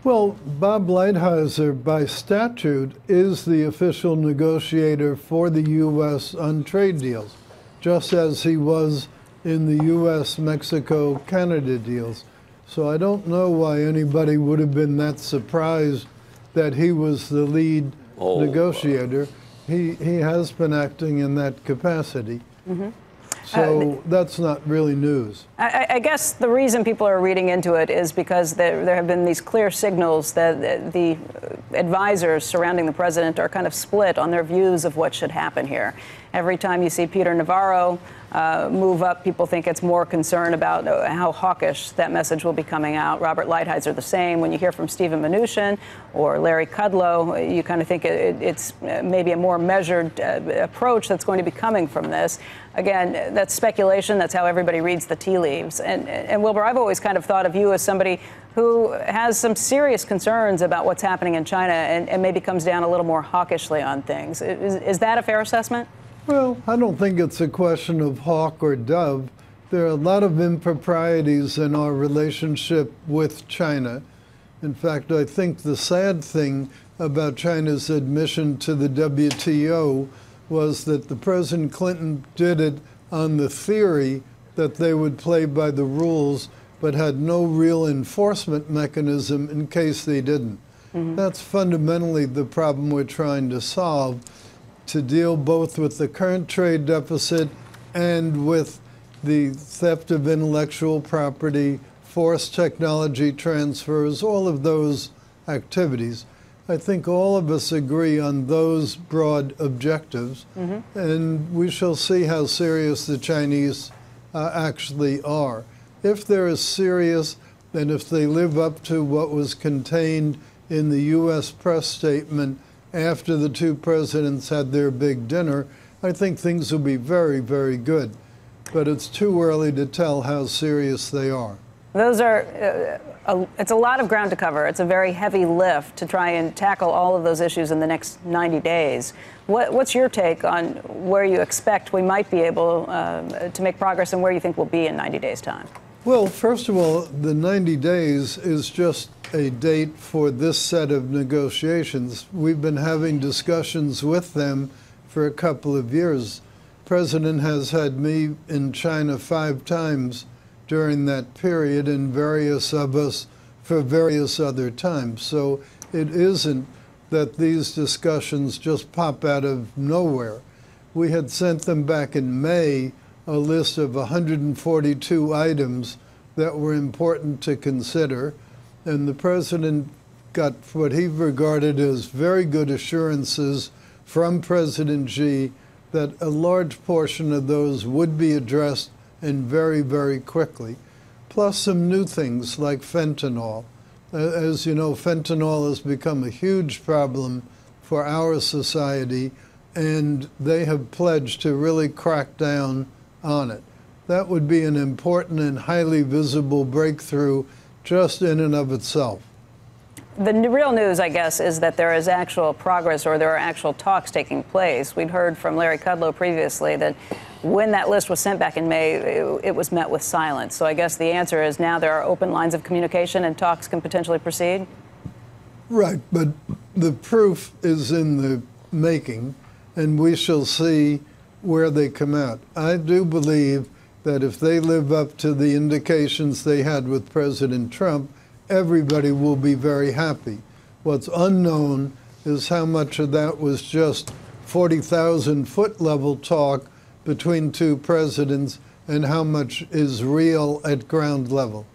Well, Bob Lighthizer, by statute, is the official negotiator for the U.S. on trade deals, just as he was in the U.S.-Mexico-Canada deals. So I don't know why anybody would have been that surprised that he was the lead negotiator. He has been acting in that capacity. Mm-hmm. So that's not really news. I guess the reason people are reading into it is because there have been these clear signals that the advisors surrounding the president are kind of split on their views of what should happen here. Every time you see Peter Navarro move up, people think it's more concern about how hawkish that message will be coming out. Robert Lighthizer the same. When you hear from Stephen Mnuchin or Larry Kudlow, you kind of think it's maybe a more measured approach that's going to be coming from this. Again, that's speculation. That's how everybody reads the tea leaves. And Wilbur, I've always kind of thought of you as somebody who has some serious concerns about what's happening in China and maybe comes down a little more hawkishly on things. Is that a fair assessment? Well, I don't think it's a question of hawk or dove. There are a lot of improprieties in our relationship with China. In fact, I think the sad thing about China's admission to the WTO was that the President Clinton did it on the theory that they would play by the rules, but had no real enforcement mechanism in case they didn't. Mm-hmm. That's fundamentally the problem we're trying to solve, to deal both with the current trade deficit and with the theft of intellectual property, forced technology transfers, all of those activities. I think all of us agree on those broad objectives, and we shall see how serious the Chinese actually are. If they're as serious, and if they live up to what was contained in the U.S. press statement after the two presidents had their big dinner, I think things will be very, very good. But it's too early to tell how serious they are. Those are, it's a lot of ground to cover. It's a very heavy lift to try and tackle all of those issues in the next 90 days. What's your take on where you expect we might be able to make progress and where you think we'll be in 90 days' time? Well, first of all, the 90 days is just a date for this set of negotiations. We've been having discussions with them for a couple of years. The President has had me in China 5 times during that period, and various of us for various other times. So it isn't that these discussions just pop out of nowhere. We had sent them back in May a list of 142 items that were important to consider, and the President got what he regarded as very good assurances from President Xi that a large portion of those would be addressed and very, very quickly, plus some new things like fentanyl. As you know, fentanyl has become a huge problem for our society, and they have pledged to really crack down on it. That would be an important and highly visible breakthrough just in and of itself. The real news, I guess, is that there is actual progress, or there are actual talks taking place. We'd heard from Larry Kudlow previously that when that list was sent back in May, it was met with silence. So I guess the answer is now there are open lines of communication and talks can potentially proceed? Right, but the proof is in the making, and we shall see where they come out. I do believe that if they live up to the indications they had with President Trump, everybody will be very happy. What's unknown is how much of that was just 40,000-foot level talk between two presidents and how much is real at ground level.